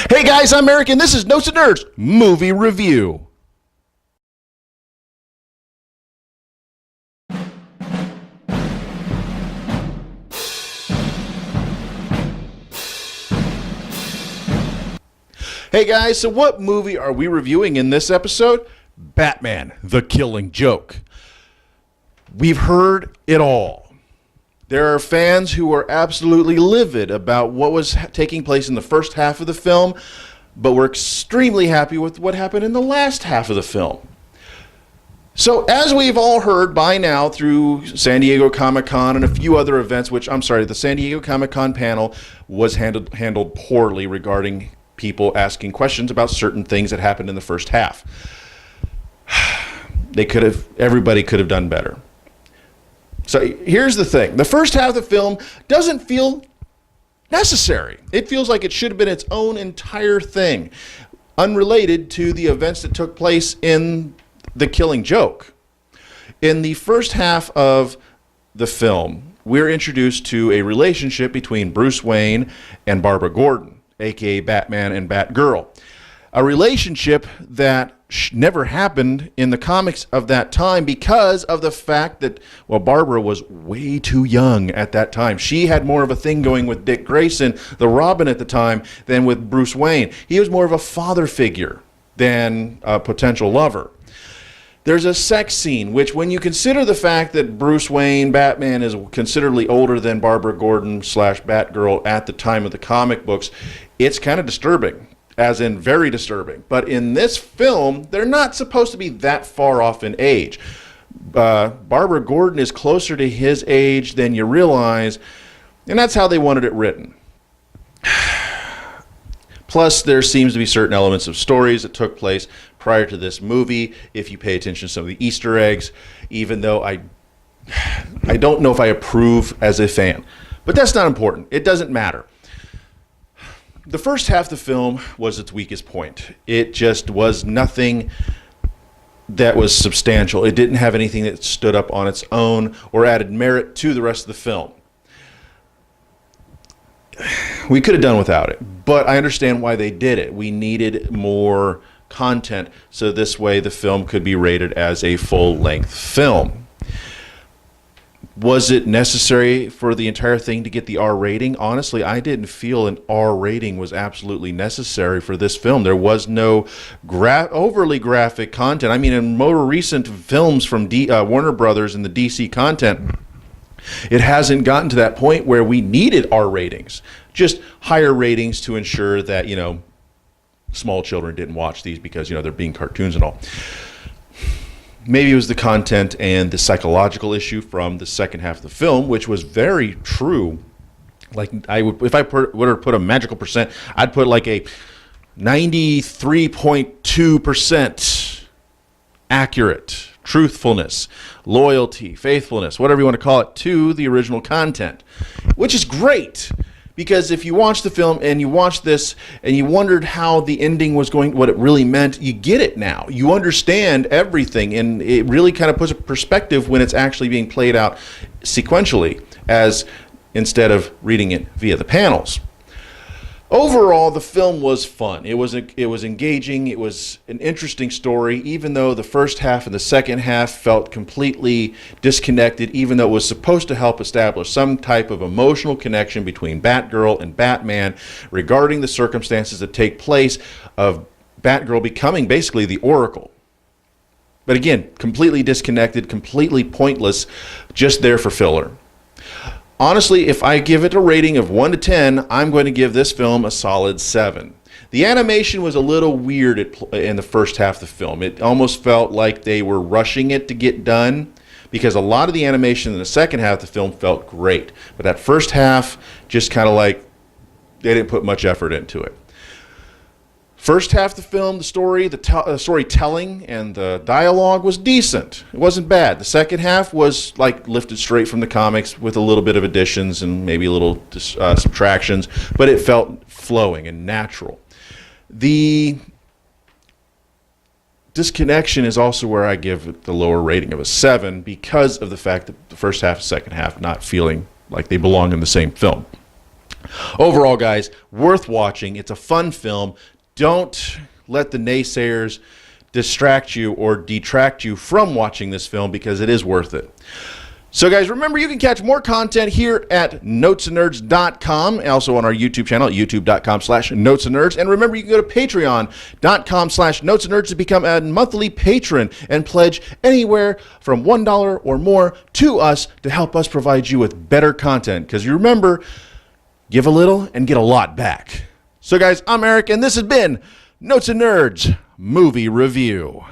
Hey guys, I'm Eric, and this is Notes and Nerds Movie Review. Hey guys, so what movie are we reviewing in this episode? Batman, The Killing Joke. We've heard it all. There are fans who are absolutely livid about what was taking place in the first half of the film, but we're extremely happy with what happened in the last half of the film. So, as we've all heard by now through San Diego Comic-Con and a few other events, the San Diego Comic-Con panel was handled poorly regarding people asking questions about certain things that happened in the first half. Everybody could have done better. So here's the thing. The first half of the film doesn't feel necessary. It feels like it should have been its own entire thing, unrelated to the events that took place in The Killing Joke. In the first half of the film, we're introduced to a relationship between Bruce Wayne and Barbara Gordon, aka Batman and Batgirl. A relationship that never happened in the comics of that time because of the fact that, Barbara was way too young at that time. She had more of a thing going with Dick Grayson, the Robin at the time, than with Bruce Wayne. He was more of a father figure than a potential lover. There's a sex scene, which when you consider the fact that Bruce Wayne, Batman, is considerably older than Barbara Gordon / Batgirl at the time of the comic books, it's kind of disturbing, as in very disturbing. But in this film, they're not supposed to be that far off in age. Barbara Gordon is closer to his age than you realize, and that's how they wanted it written. Plus, there seems to be certain elements of stories that took place prior to this movie, if you pay attention to some of the Easter eggs, even though I don't know if I approve as a fan. But that's not important. It doesn't matter. The first half of the film was its weakest point. It just was nothing that was substantial. It didn't have anything that stood up on its own or added merit to the rest of the film. We could have done without it, but I understand why they did it. We needed more content, so this way the film could be rated as a full-length film. Was it necessary for the entire thing to get the R rating? Honestly, I didn't feel an R rating was absolutely necessary for this film. There was no overly graphic content. I mean, in more recent films from Warner Brothers and the DC content, it hasn't gotten to that point where we needed R ratings. Just higher ratings to ensure that, small children didn't watch these because, they're being cartoons and all. Maybe it was the content and the psychological issue from the second half of the film, which was very true. Like, if I were to put a magical percent, I'd put like a 93.2% accurate, truthfulness, loyalty, faithfulness, whatever you want to call it, to the original content, which is great. Because if you watch the film and you watch this and you wondered how the ending was going, what it really meant, you get it now. You understand everything, and it really kind of puts a perspective when it's actually being played out sequentially, as instead of reading it via the panels. Overall, the film was fun. It was engaging. It was an interesting story, even though the first half and the second half felt completely disconnected, even though it was supposed to help establish some type of emotional connection between Batgirl and Batman regarding the circumstances that take place of Batgirl becoming basically the Oracle. But again, completely disconnected, completely pointless, just there for filler. Honestly, if I give it a rating of 1 to 10, I'm going to give this film a solid 7. The animation was a little weird in the first half of the film. It almost felt like they were rushing it to get done, because a lot of the animation in the second half of the film felt great. But that first half, just kind of like they didn't put much effort into it. First half of the film, the storytelling and the dialogue was decent. It wasn't bad. The second half was like lifted straight from the comics with a little bit of additions and maybe a little subtractions, but it felt flowing and natural. The disconnection is also where I give it the lower rating of a 7 because of the fact that the first half and second half not feeling like they belong in the same film. Overall, guys, worth watching. It's a fun film. Don't let the naysayers distract you or detract you from watching this film, because it is worth it. So, guys, remember, you can catch more content here at notesandnerds.com, also on our YouTube channel at youtube.com/notesandnerds. And remember, you can go to patreon.com/notesandnerds to become a monthly patron and pledge anywhere from $1 or more to us to help us provide you with better content. Because you remember, give a little and get a lot back. So, guys, I'm Eric, and this has been Notes and Nerds Movie Review.